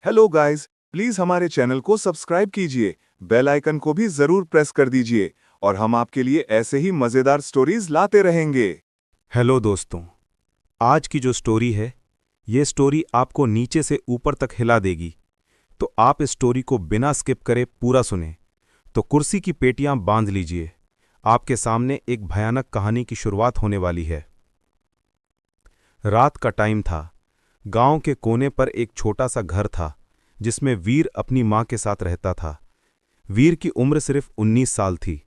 Hello guys, please हमारे channel को subscribe कीजिए, बेल आइकन को भी जरूर प्रेस कर दीजिए और हम आपके लिए ऐसे ही मजेदार स्टोरीज लाते रहेंगे। हेलो दोस्तों। आज की जो स्टोरी है, ये स्टोरी आपको नीचे से ऊपर तक हिला देगी। तो आप इस स्टोरी को बिना स्किप करे पूरा सुने। तो कुर्सी की पेटियां बांध लीजिए, आपके सामने एक भयानक कहानी की शुरुआत होने वाली है। रात का टाइम था। गांव के कोने पर एक छोटा सा घर था जिसमें वीर अपनी मां के साथ रहता था। वीर की उम्र सिर्फ 19 साल थी।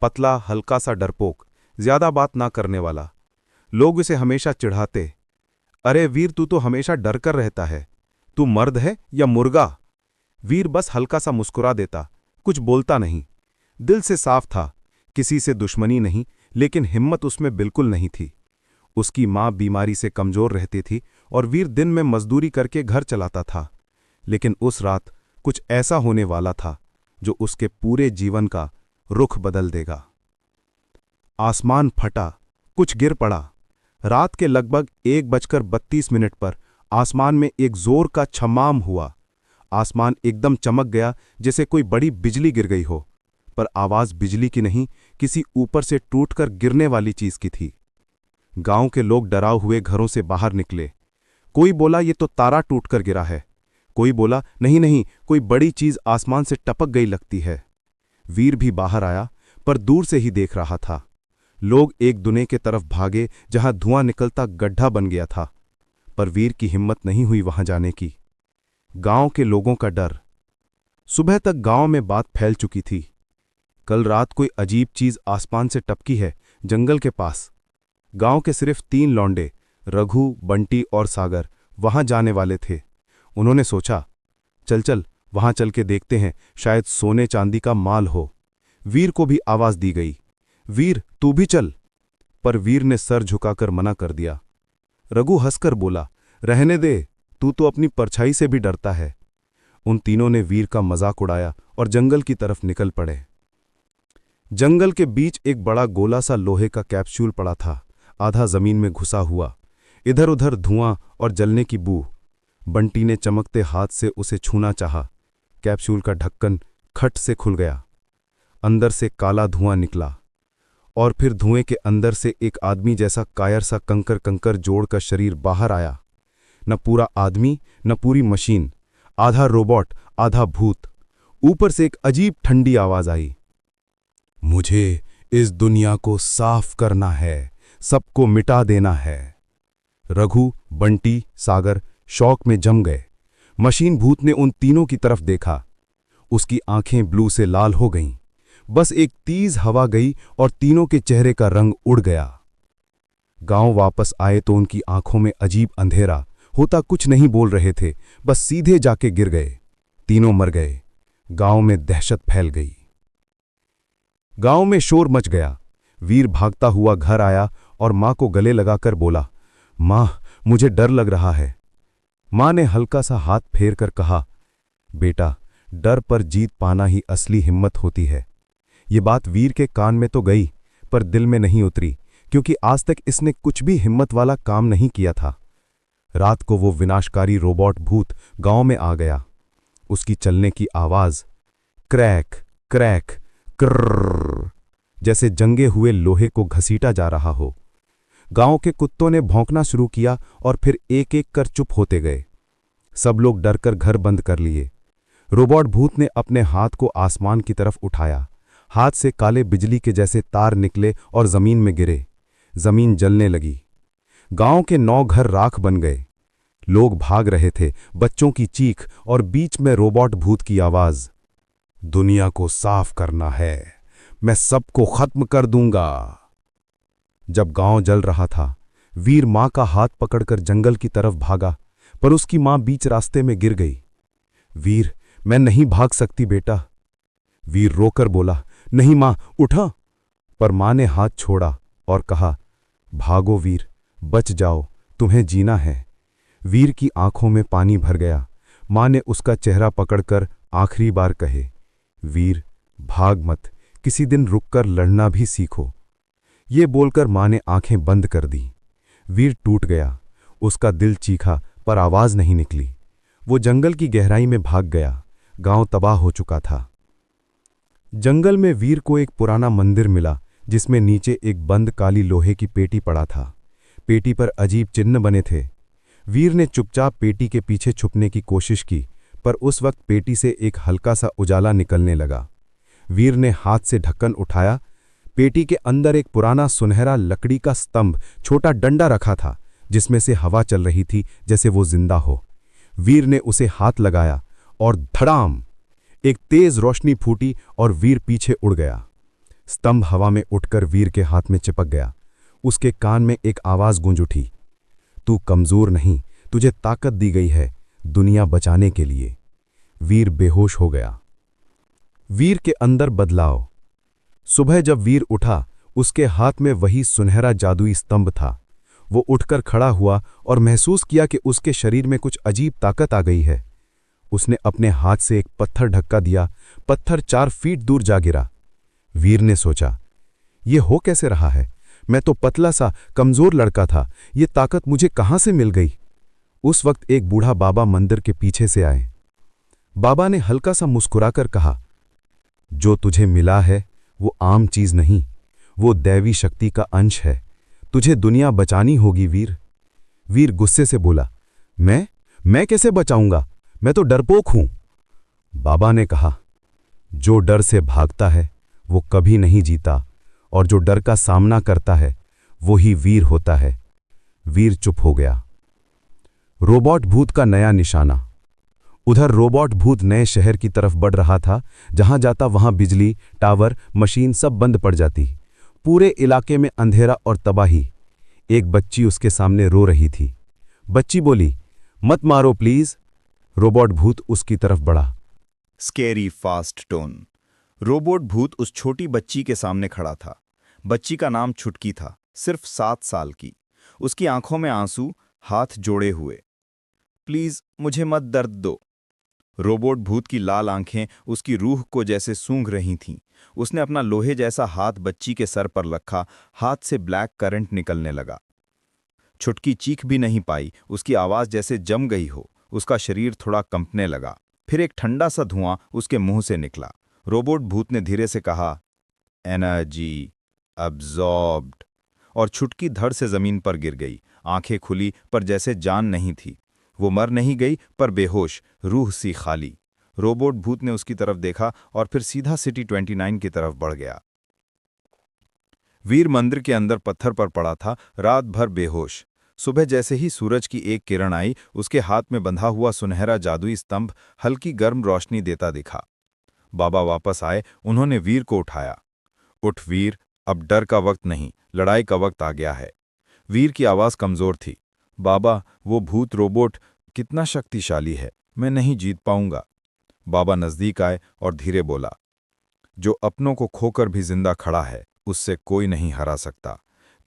पतला, हल्का सा डरपोक, ज्यादा बात ना करने वाला। लोग उसे हमेशा चिढ़ाते, अरे वीर, तू तो हमेशा डर कर रहता है, तू मर्द है या मुर्गा। वीर बस हल्का सा मुस्कुरा देता, कुछ बोलता नहीं। दिल से साफ था, किसी से दुश्मनी नहीं, लेकिन हिम्मत उसमें बिल्कुल नहीं थी। उसकी मां बीमारी से कमजोर रहती थी और वीर दिन में मजदूरी करके घर चलाता था। लेकिन उस रात कुछ ऐसा होने वाला था जो उसके पूरे जीवन का रुख बदल देगा। आसमान फटा, कुछ गिर पड़ा। रात के लगभग 1:32 पर आसमान में एक जोर का छमाम हुआ। आसमान एकदम चमक गया जैसे कोई बड़ी बिजली गिर गई हो, पर आवाज बिजली की नहीं, किसी ऊपर से टूटकर गिरने वाली चीज की थी। गांव के लोग डराव हुए घरों से बाहर निकले। कोई बोला ये तो तारा टूटकर गिरा है, कोई बोला नहीं नहीं, कोई बड़ी चीज आसमान से टपक गई लगती है। वीर भी बाहर आया, पर दूर से ही देख रहा था। लोग एक दुने के तरफ भागे जहां धुआं निकलता गड्ढा बन गया था, पर वीर की हिम्मत नहीं हुई वहां जाने की। गांव के लोगों का डर। सुबह तक गांव में बात फैल चुकी थी, कल रात कोई अजीब चीज आसमान से टपकी है जंगल के पास। गांव के सिर्फ 3 लौंडे, रघु, बंटी और सागर, वहां जाने वाले थे। उन्होंने सोचा, चल चल वहां चल के देखते हैं, शायद सोने चांदी का माल हो। वीर को भी आवाज दी गई, वीर तू भी चल। पर वीर ने सर झुकाकर मना कर दिया। रघु हंसकर बोला, रहने दे, तू तो अपनी परछाई से भी डरता है। उन तीनों ने वीर का मजाक उड़ाया और जंगल की तरफ निकल पड़े। जंगल के बीच एक बड़ा गोला सा लोहे का कैप्सूल पड़ा था, आधा जमीन में घुसा हुआ। इधर उधर धुआं और जलने की बू। बंटी ने चमकते हाथ से उसे छूना चाहा। कैप्सूल का ढक्कन खट से खुल गया। अंदर से काला धुआं निकला और फिर धुएं के अंदर से एक आदमी जैसा कायर सा कंकर कंकर जोड़ का शरीर बाहर आया। न पूरा आदमी, न पूरी मशीन, आधा रोबोट आधा भूत। ऊपर से एक अजीब ठंडी आवाज आई, मुझे इस दुनिया को साफ करना है, सबको मिटा देना है। रघु, बंटी, सागर शौक में जम गए। मशीन भूत ने उन तीनों की तरफ देखा। उसकी आंखें ब्लू से लाल हो गईं। बस एक तेज हवा गई और तीनों के चेहरे का रंग उड़ गया। गांव वापस आए तो उनकी आंखों में अजीब अंधेरा, होता कुछ नहीं बोल रहे थे, बस सीधे जाके गिर गए। तीनों मर गए। गांव में दहशत फैल गई। गांव में शोर मच गया। वीर भागता हुआ घर आया और मां को गले लगाकर बोला, मां, मुझे डर लग रहा है। मां ने हल्का सा हाथ फेर कर कहा, बेटा, डर पर जीत पाना ही असली हिम्मत होती है। ये बात वीर के कान में तो गई, पर दिल में नहीं उतरी, क्योंकि आज तक इसने कुछ भी हिम्मत वाला काम नहीं किया था। रात को वो विनाशकारी रोबोट भूत गांव में आ गया। उसकी चलने की आवाज क्रैक क्रैक कर्र, जैसे जंगे हुए लोहे को घसीटा जा रहा हो। गांव के कुत्तों ने भौंकना शुरू किया और फिर एक एक कर चुप होते गए। सब लोग डरकर घर बंद कर लिए। रोबोट भूत ने अपने हाथ को आसमान की तरफ उठाया। हाथ से काले बिजली के जैसे तार निकले और जमीन में गिरे। जमीन जलने लगी। गांव के 9 घर राख बन गए। लोग भाग रहे थे, बच्चों की चीख और बीच में रोबोट भूत की आवाज, दुनिया को साफ करना है, मैं सबको खत्म कर दूंगा। जब गांव जल रहा था, वीर मां का हाथ पकड़कर जंगल की तरफ भागा, पर उसकी मां बीच रास्ते में गिर गई। वीर, मैं नहीं भाग सकती बेटा। वीर रोकर बोला, नहीं मां, उठा। पर मां ने हाथ छोड़ा और कहा, भागो वीर, बच जाओ, तुम्हें जीना है। वीर की आंखों में पानी भर गया। मां ने उसका चेहरा पकड़कर आखिरी बार कहे, वीर, भाग मत, किसी दिन रुककर लड़ना भी सीखो। ये बोलकर मां ने आंखें बंद कर दी। वीर टूट गया। उसका दिल चीखा, पर आवाज नहीं निकली। वो जंगल की गहराई में भाग गया। गांव तबाह हो चुका था। जंगल में वीर को एक पुराना मंदिर मिला जिसमें नीचे एक बंद काली लोहे की पेटी पड़ा था। पेटी पर अजीब चिन्ह बने थे। वीर ने चुपचाप पेटी के पीछे छुपने की कोशिश की, पर उस वक्त पेटी से एक हल्का सा उजाला निकलने लगा। वीर ने हाथ से ढक्कन उठाया। पेटी के अंदर एक पुराना सुनहरा लकड़ी का स्तंभ, छोटा डंडा रखा था जिसमें से हवा चल रही थी जैसे वो जिंदा हो। वीर ने उसे हाथ लगाया और धड़ाम, एक तेज रोशनी फूटी और वीर पीछे उड़ गया। स्तंभ हवा में उठकर वीर के हाथ में चिपक गया। उसके कान में एक आवाज गूंज उठी, तू कमजोर नहीं, तुझे ताकत दी गई है दुनिया बचाने के लिए। वीर बेहोश हो गया। वीर के अंदर बदलाव। सुबह जब वीर उठा, उसके हाथ में वही सुनहरा जादुई स्तंभ था। वो उठकर खड़ा हुआ और महसूस किया कि उसके शरीर में कुछ अजीब ताकत आ गई है। उसने अपने हाथ से एक पत्थर धक्का दिया। पत्थर 4 फीट दूर जा गिरा। वीर ने सोचा, ये हो कैसे रहा है? मैं तो पतला सा कमजोर लड़का था, ये ताकत मुझे कहां से मिल गई? उस वक्त एक बूढ़ा बाबा मंदिर के पीछे से आए। बाबा ने हल्का सा मुस्कुराकर कहा, जो तुझे मिला है वो आम चीज नहीं, वो दैवी शक्ति का अंश है। तुझे दुनिया बचानी होगी वीर। वीर गुस्से से बोला, मैं कैसे बचाऊंगा? मैं तो डरपोक हूं। बाबा ने कहा, जो डर से भागता है वो कभी नहीं जीता, और जो डर का सामना करता है वो ही वीर होता है। वीर चुप हो गया। रोबोट भूत का नया निशाना। उधर रोबोट भूत नए शहर की तरफ बढ़ रहा था। जहां जाता वहां बिजली, टावर, मशीन सब बंद पड़ जाती। पूरे इलाके में अंधेरा और तबाही। एक बच्ची उसके सामने रो रही थी। बच्ची बोली, मत मारो प्लीज। रोबोट भूत उसकी तरफ बढ़ा। Scary fast tone. रोबोट भूत उस छोटी बच्ची के सामने खड़ा था। बच्ची का नाम छुटकी था, सिर्फ 7 साल की। उसकी आंखों में आंसू, हाथ जोड़े हुए। प्लीज मुझे मत दर्द दो। रोबोट भूत की लाल आंखें उसकी रूह को जैसे सूंघ रही थीं। उसने अपना लोहे जैसा हाथ बच्ची के सर पर रखा। हाथ से ब्लैक करंट निकलने लगा। छुटकी चीख भी नहीं पाई। उसकी आवाज जैसे जम गई हो। उसका शरीर थोड़ा कंपने लगा। फिर एक ठंडा सा धुआं उसके मुंह से निकला। रोबोट भूत ने धीरे से कहा, एनर्जी अब्जॉर्ब्ड। और छुटकी धड़ से जमीन पर गिर गई। आंखें खुली पर जैसे जान नहीं थी। वो मर नहीं गई पर बेहोश, रूह सी खाली। रोबोट भूत ने उसकी तरफ देखा और फिर सीधा सिटी 29 की तरफ बढ़ गया। वीर मंदिर के अंदर पत्थर पर पड़ा था, रात भर बेहोश। सुबह जैसे ही सूरज की एक किरण आई, उसके हाथ में बंधा हुआ सुनहरा जादुई स्तंभ हल्की गर्म रोशनी देता दिखा। बाबा वापस आए। उन्होंने वीर को उठाया। उठ वीर, अब डर का वक्त नहीं, लड़ाई का वक्त आ गया है। वीर की आवाज कमजोर थी। बाबा, वो भूत रोबोट कितना शक्तिशाली है, मैं नहीं जीत पाऊंगा। बाबा नजदीक आए और धीरे बोला, जो अपनों को खोकर भी जिंदा खड़ा है उससे कोई नहीं हरा सकता।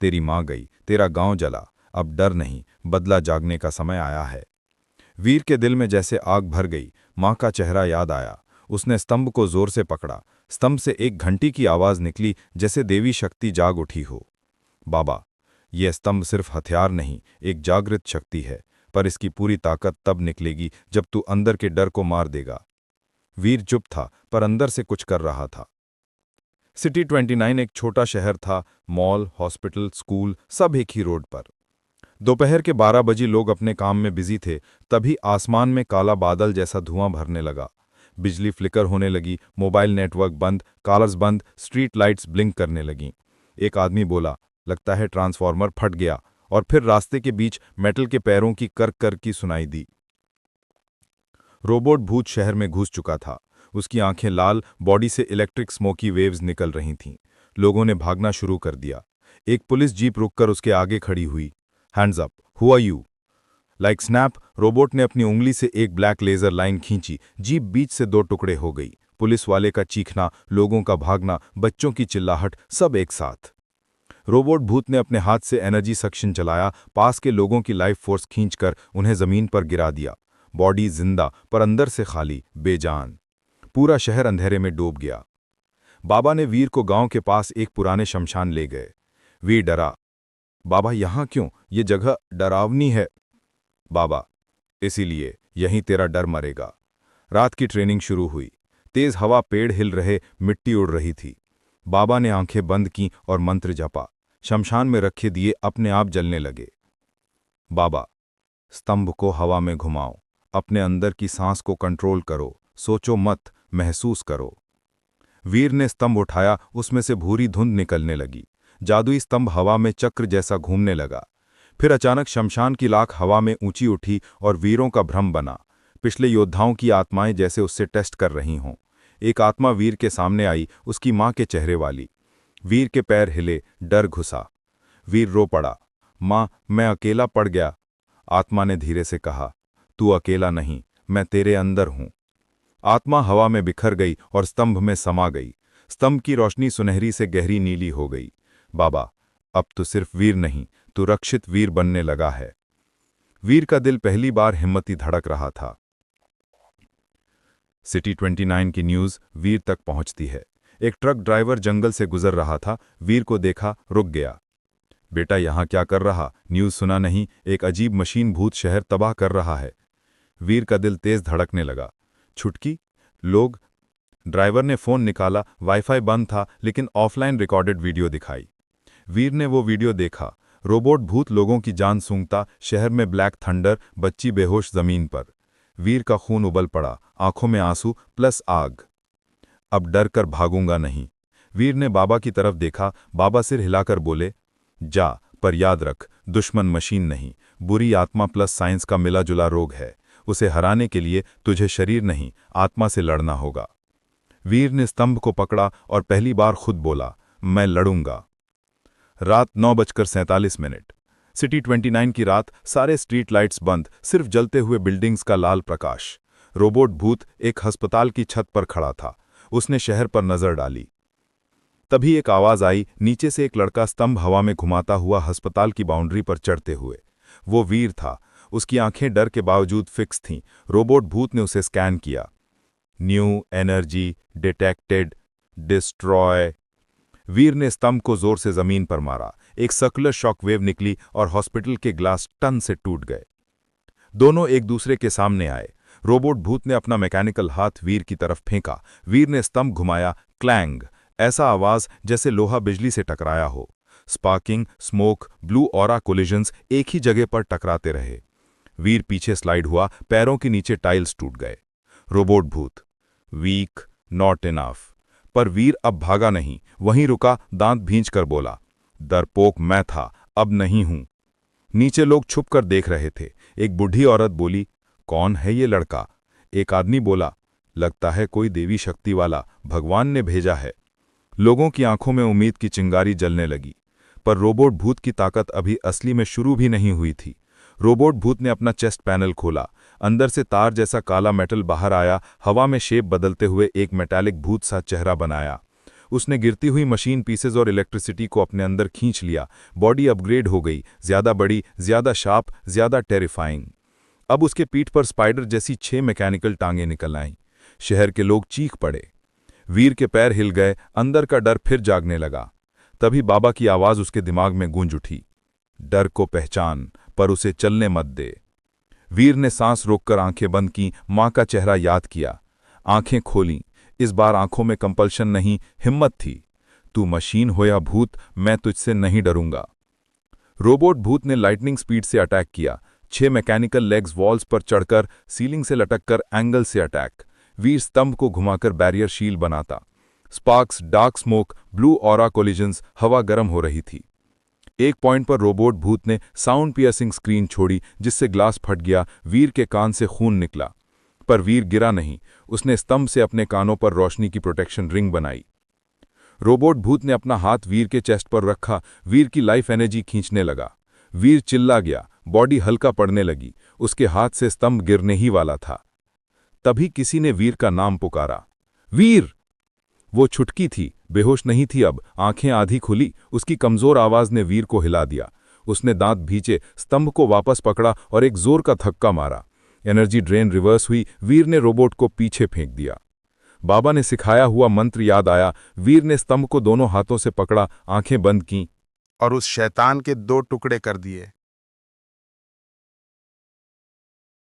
तेरी मां गई, तेरा गांव जला, अब डर नहीं, बदला जागने का समय आया है। वीर के दिल में जैसे आग भर गई। मां का चेहरा याद आया। उसने स्तंभ को जोर से पकड़ा। स्तंभ से एक घंटी की आवाज निकली, जैसे देवी शक्ति जाग उठी हो। बाबा, यह स्तंभ सिर्फ हथियार नहीं, एक जागृत शक्ति है, पर इसकी पूरी ताकत तब निकलेगी जब तू अंदर के डर को मार देगा। वीर चुप था, पर अंदर से कुछ कर रहा था। सिटी 29 एक छोटा शहर था। मॉल, हॉस्पिटल, स्कूल सब एक ही रोड पर। दोपहर के 12 बजे लोग अपने काम में बिजी थे। तभी आसमान में काला बादल जैसा धुआं भरने लगा। बिजली फ्लिकर होने लगी, मोबाइल नेटवर्क बंद, कॉलर्स बंद, स्ट्रीट लाइट्स ब्लिंक करने लगीं। एक आदमी बोला, लगता है ट्रांसफार्मर फट गया। और फिर रास्ते के बीच मेटल के पैरों की कर कर की सुनाई दी। रोबोट भूत शहर में घुस चुका था। उसकी आंखें लाल, बॉडी से इलेक्ट्रिक स्मोकी वेव्स निकल रही थीं। लोगों ने भागना शुरू कर दिया। एक पुलिस जीप रुककर उसके आगे खड़ी हुई। Hands up, who are you? Like snap, robot ने अपनी उंगली से एक ब्लैक लेजर लाइन खींची। जीप बीच से 2 टुकड़े हो गई। पुलिस वाले का चीखना, लोगों का भागना, बच्चों की चिल्लाहट, सब एक साथ। रोबोट भूत ने अपने हाथ से एनर्जी सक्शन चलाया। पास के लोगों की लाइफ फोर्स खींचकर उन्हें जमीन पर गिरा दिया। बॉडी जिंदा पर अंदर से खाली, बेजान। पूरा शहर अंधेरे में डूब गया। बाबा ने वीर को गांव के पास एक पुराने शमशान ले गए। वीर डरा। बाबा, यहां क्यों? ये जगह डरावनी है। बाबा, इसीलिए यहीं तेरा डर मरेगा। रात की ट्रेनिंग शुरू हुई। तेज हवा, पेड़ हिल रहे, मिट्टी उड़ रही थी। बाबा ने आंखें बंद की और मंत्र जपा। शमशान में रखे दिए अपने आप जलने लगे। बाबा, स्तंभ को हवा में घुमाओ, अपने अंदर की सांस को कंट्रोल करो, सोचो मत, महसूस करो। वीर ने स्तंभ उठाया, उसमें से भूरी धुंध निकलने लगी। जादुई स्तंभ हवा में चक्र जैसा घूमने लगा। फिर अचानक शमशान की लाख हवा में ऊंची उठी और वीरों का भ्रम बना। पिछले योद्धाओं की आत्माएं जैसे उससे टेस्ट कर रही हों। एक आत्मा वीर के सामने आई, उसकी मां के चेहरे वाली। वीर के पैर हिले, डर घुसा। वीर रो पड़ा। मां, मैं अकेला पड़ गया। आत्मा ने धीरे से कहा, तू अकेला नहीं, मैं तेरे अंदर हूं। आत्मा हवा में बिखर गई और स्तंभ में समा गई। स्तंभ की रोशनी सुनहरी से गहरी नीली हो गई। बाबा, अब तो सिर्फ वीर नहीं, तू रक्षित वीर बनने लगा है। वीर का दिल पहली बार हिम्मती धड़क रहा था। सिटी 29 की न्यूज वीर तक पहुंचती है। एक ट्रक ड्राइवर जंगल से गुजर रहा था। वीर को देखा, रुक गया। बेटा, यहां क्या कर रहा? न्यूज सुना नहीं? एक अजीब मशीन भूत शहर तबाह कर रहा है। वीर का दिल तेज धड़कने लगा। छुटकी, लोग। ड्राइवर ने फोन निकाला। वाईफाई बंद था, लेकिन ऑफलाइन रिकॉर्डेड वीडियो दिखाई। वीर ने वो वीडियो देखा। रोबोट भूत लोगों की जान सूंघता, शहर में ब्लैक थंडर, बच्ची बेहोश जमीन पर। वीर का खून उबल पड़ा, आंखों में आंसू प्लस आग। अब डर कर भागूंगा नहीं। वीर ने बाबा की तरफ देखा। बाबा सिर हिलाकर बोले, जा, पर याद रख, दुश्मन मशीन नहीं, बुरी आत्मा प्लस साइंस का मिला जुला रोग है। उसे हराने के लिए तुझे शरीर नहीं, आत्मा से लड़ना होगा। वीर ने स्तंभ को पकड़ा और पहली बार खुद बोला, मैं लड़ूंगा। रात 9:47। सिटी 29 की रात। सारे स्ट्रीट लाइट्स बंद, सिर्फ जलते हुए बिल्डिंग्स का लाल प्रकाश। रोबोट भूत एक अस्पताल की छत पर खड़ा था। उसने शहर पर नजर डाली। तभी एक आवाज आई, नीचे से एक लड़का स्तंभ हवा में घुमाता हुआ अस्पताल की बाउंड्री पर चढ़ते हुए। वो वीर था। उसकी आंखें डर के बावजूद फिक्स थीं। रोबोट भूत ने उसे स्कैन किया। New energy detected, destroy. Veer ने स्तंभ को जोर से जमीन पर मारा। एक सर्कुलर शॉकवेव निकली और हॉस्पिटल के ग्लास टन से टूट गए। दोनों एक दूसरे के सामने आए। रोबोट भूत ने अपना मैकेनिकल हाथ वीर की तरफ फेंका। वीर ने स्तंभ घुमाया। क्लैंग, ऐसा आवाज जैसे लोहा बिजली से टकराया हो। Sparking, smoke, blue aura collisions एक ही जगह पर टकराते रहे। वीर पीछे स्लाइड हुआ। पैरों के नीचे टाइल्स टूट गए। रोबोट भूत, वीक, नॉट इनफ। पर वीर अब भागा नहीं, वहीं रुका, दांत भींचकर बोला, डरपोक मैं था, अब नहीं हूं। नीचे लोग छुपकर देख रहे थे। एक बूढ़ी औरत बोली, कौन है ये लड़का? एक आदमी बोला, लगता है कोई देवी शक्ति वाला, भगवान ने भेजा है। लोगों की आंखों में उम्मीद की चिंगारी जलने लगी। पर रोबोट भूत की ताकत अभी असली में शुरू भी नहीं हुई थी। रोबोट भूत ने अपना चेस्ट पैनल खोला। अंदर से तार जैसा काला मेटल बाहर आया। हवा में शेप बदलते हुए एक मेटालिक भूत सा चेहरा बनाया। उसने गिरती हुई मशीन पीसेज और इलेक्ट्रिसिटी को अपने अंदर खींच लिया। बॉडी अपग्रेड हो गई, ज्यादा बड़ी, ज्यादा शार्प, ज्यादा टेरिफाइंग। अब उसके पीठ पर स्पाइडर जैसी 6 मैकेनिकल टांगें निकल आईं। शहर के लोग चीख पड़े। वीर के पैर हिल गए। अंदर का डर फिर जागने लगा। तभी बाबा की आवाज उसके दिमाग में गूंज उठी, डर को पहचान, पर उसे चलने मत दे। वीर ने सांस रोककर आंखें बंद की। मां का चेहरा याद किया। आंखें खोलीं। इस बार आंखों में कंपल्शन नहीं, हिम्मत थी। तू मशीन हो या भूत, मैं तुझसे नहीं डरूंगा। रोबोट भूत ने लाइटनिंग स्पीड से अटैक किया। 6 मैकेनिकल लेग्स वॉल्स पर चढ़कर, सीलिंग से लटककर, एंगल से अटैक। वीर स्तंभ को घुमाकर बैरियर शील बनाता। Sparks, dark smoke, blue aura collisions, हवा गर्म हो रही थी। एक पॉइंट पर रोबोट भूत ने साउंड पियर्सिंग स्क्रीन छोड़ी, जिससे ग्लास फट गया। वीर के कान से खून निकला। पर वीर गिरा नहीं। उसने स्तंभ से अपने कानों पर रोशनी की प्रोटेक्शन रिंग बनाई। रोबोट भूत ने अपना हाथ वीर के चेस्ट पर रखा। वीर की लाइफ एनर्जी खींचने लगा। वीर चिल्ला गया। बॉडी हल्का पड़ने लगी। उसके हाथ से स्तंभ गिरने ही वाला था। तभी किसी ने वीर का नाम पुकारा, वीर! वो छुटकी थी, बेहोश नहीं थी अब, आंखें आधी खुली। उसकी कमजोर आवाज ने वीर को हिला दिया। उसने दांत भींचे, स्तंभ को वापस पकड़ा और एक जोर का धक्का मारा। एनर्जी ड्रेन रिवर्स हुई। वीर ने रोबोट को पीछे फेंक दिया। बाबा ने सिखाया हुआ मंत्र याद आया। वीर ने स्तंभ को दोनों हाथों से पकड़ा, आंखें बंद कीं और उस शैतान के 2 टुकड़े कर दिए।